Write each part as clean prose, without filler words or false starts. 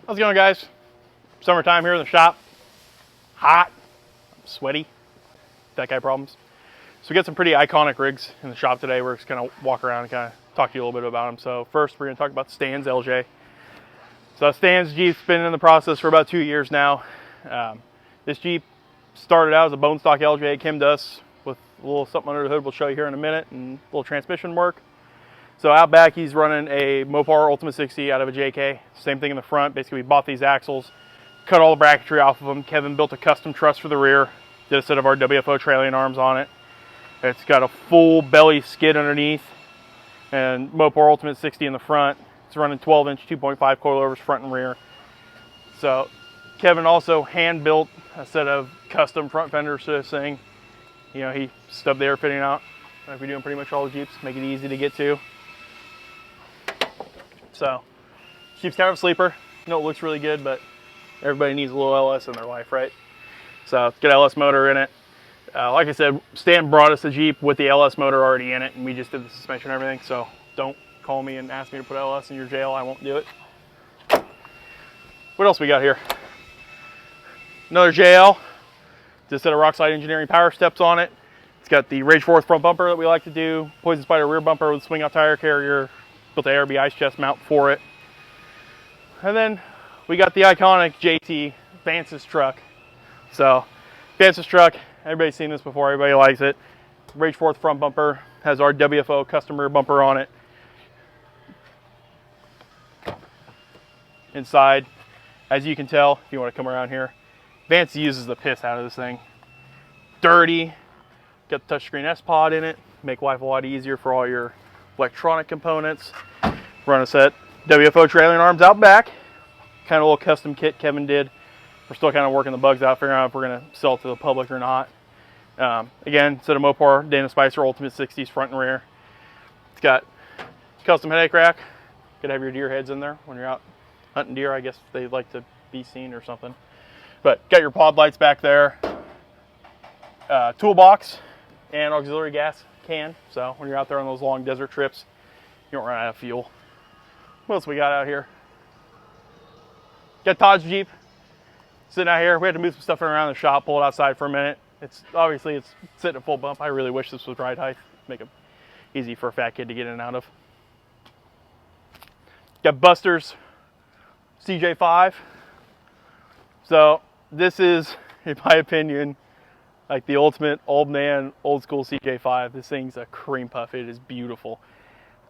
How's it going, guys? Summertime here in the shop. Hot, sweaty, that guy problems. So we got some pretty iconic rigs in the shop today. We're just gonna walk around and kind of talk to you a little bit about them. So first, we're gonna talk about Stan's LJ. So Stan's Jeep's been in the process for about 2 years now. This Jeep started out as a bone stock LJ, came to us with a little something under the hood we'll show you here in a minute, and a little transmission work. So out back, he's running a Mopar Ultimate 60 out of a JK. Same thing in the front. Basically, we bought these axles, cut all the bracketry off of them. Kevin built a custom truss for the rear, did a set of our WFO trailing arms on it. It's got a full belly skid underneath, and Mopar Ultimate 60 in the front. It's running 12-inch 2.5 coilovers front and rear. So Kevin also hand built a set of custom front fenders to this thing. You know, he stubbed the air fitting out, like we do in pretty much all the Jeeps, make it easy to get to. So, Jeep's kind of a sleeper. I know it looks really good, but everybody needs a little LS in their life, right? So, it's got LS motor in it. Like I said, Stan brought us a Jeep with the LS motor already in it, and we just did the suspension and everything. So, don't call me and ask me to put LS in your jail. I won't do it. What else we got here? Another JL. Just set of Rockslide Engineering power steps on it. It's got the Rage Forth front bumper that we like to do, Poison Spider rear bumper with swing out tire carrier, built the ARB ice chest mount for it. And then we got the iconic JT Vance's truck. So Vance's truck, everybody's seen this before, everybody likes it. Rage Forth front bumper, has our WFO custom rear bumper on it. Inside, as you can tell, if you want to come around here, Vance uses the piss out of this thing. Dirty, got the touchscreen S-Pod in it, make life a lot easier for all your electronic components. Run a set WFO trailing arms out back. Kind of a little custom kit Kevin did. We're still kind of working the bugs out, figuring out if we're going to sell it to the public or not. Again, set of Mopar Dana Spicer Ultimate 60s front and rear. It's got custom headache rack. Could have your deer heads in there when you're out hunting deer. I guess they like to be seen or something. But got your pod lights back there. Toolbox and auxiliary gas can. So when you're out there on those long desert trips, you don't run out of fuel. What else we got out here? Got Todds Jeep sitting out here. We had to move some stuff around the shop, pull it outside for a minute. It's sitting at full bump. I really wish this was ride height. Make it easy for a fat kid to get in and out of. Got Buster's CJ5. So this is, in my opinion, like the ultimate old man, old school CJ5. This thing's a cream puff. It is beautiful.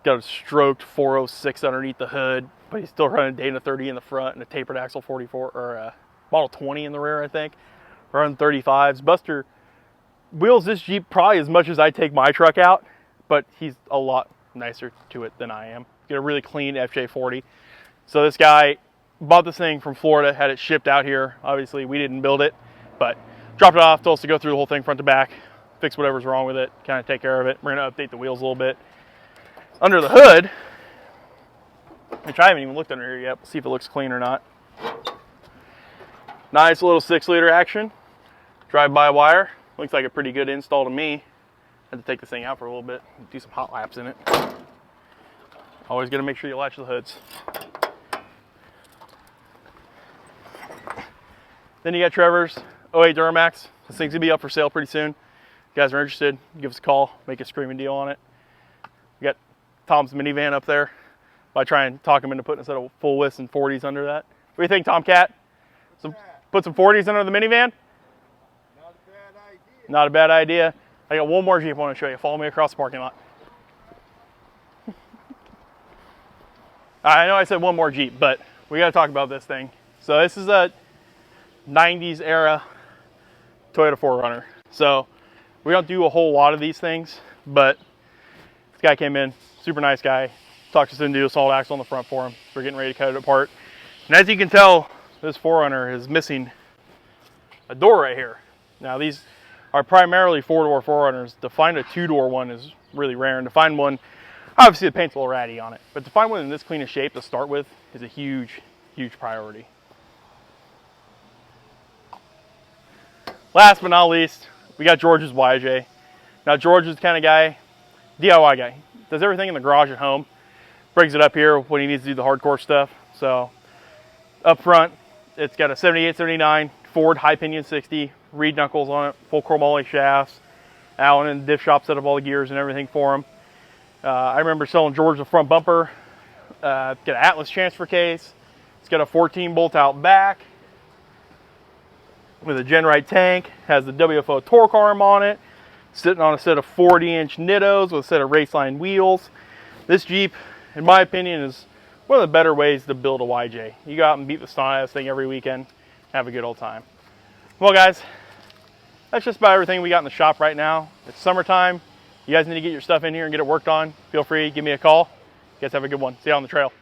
Got a stroked 406 underneath the hood, but he's still running Dana 30 in the front and a tapered axle 44 or a Model 20 in the rear, I think. Running 35s. Buster wheels this Jeep probably as much as I take my truck out, but he's a lot nicer to it than I am. Got a really clean FJ40. So this guy bought this thing from Florida, had it shipped out here. Obviously, we didn't build it, but dropped it off, told us to go through the whole thing front to back, fix whatever's wrong with it, kind of take care of it. We're going to update the wheels a little bit. Under the hood, which I haven't even looked under here yet, we'll see if it looks clean or not. Nice little 6-liter action, drive-by-wire. Looks like a pretty good install to me. Had to take this thing out for a little bit, do some hot laps in it. Always got to make sure you latch the hoods. Then you got Trevor's 08 Duramax. This thing's gonna be up for sale pretty soon. If you guys are interested, give us a call, make a screaming deal on it. We got Tom's minivan up there. By trying to talk him into putting a set of full widths and 40s under that. What do you think, Tomcat? Put some 40s under the minivan? Not a bad idea. Not a bad idea. I got one more Jeep I want to show you. Follow me across the parking lot. I know I said one more Jeep, but we got to talk about this thing. So this is a 90s era Toyota 4Runner. So we don't do a whole lot of these things, but this guy came in, super nice guy, talked us into a solid axle on the front for him. We're getting ready to cut it apart. And as you can tell, this 4Runner is missing a door right here. Now these are primarily 4-door 4Runners. To find a 2-door one is really rare, and to find one, obviously the paint's a little ratty on it, but to find one in this clean of shape to start with is a huge, huge priority. Last but not least, we got George's YJ. Now George is the kind of guy, DIY guy, does everything in the garage at home, brings it up here when he needs to do the hardcore stuff. So Up front, it's got a 78, 79 Ford high pinion 60, reed knuckles on it, full chromoly shafts. Alan and the diff shop set up all the gears and everything for them. I remember selling George the front bumper. It's got an Atlas transfer case. It's got a 14 bolt out back with a Genrite tank. Has the WFO torque arm on it. Sitting on a set of 40-inch Nittos with a set of raceline wheels. This Jeep, in my opinion, is one of the better ways to build a YJ. You go out and beat the snot out of this thing every weekend, have a good old time. Well, guys, that's just about everything we got in the shop right now. It's summertime. You guys need to get your stuff in here and get it worked on. Feel free, give me a call. You guys have a good one. See you on the trail.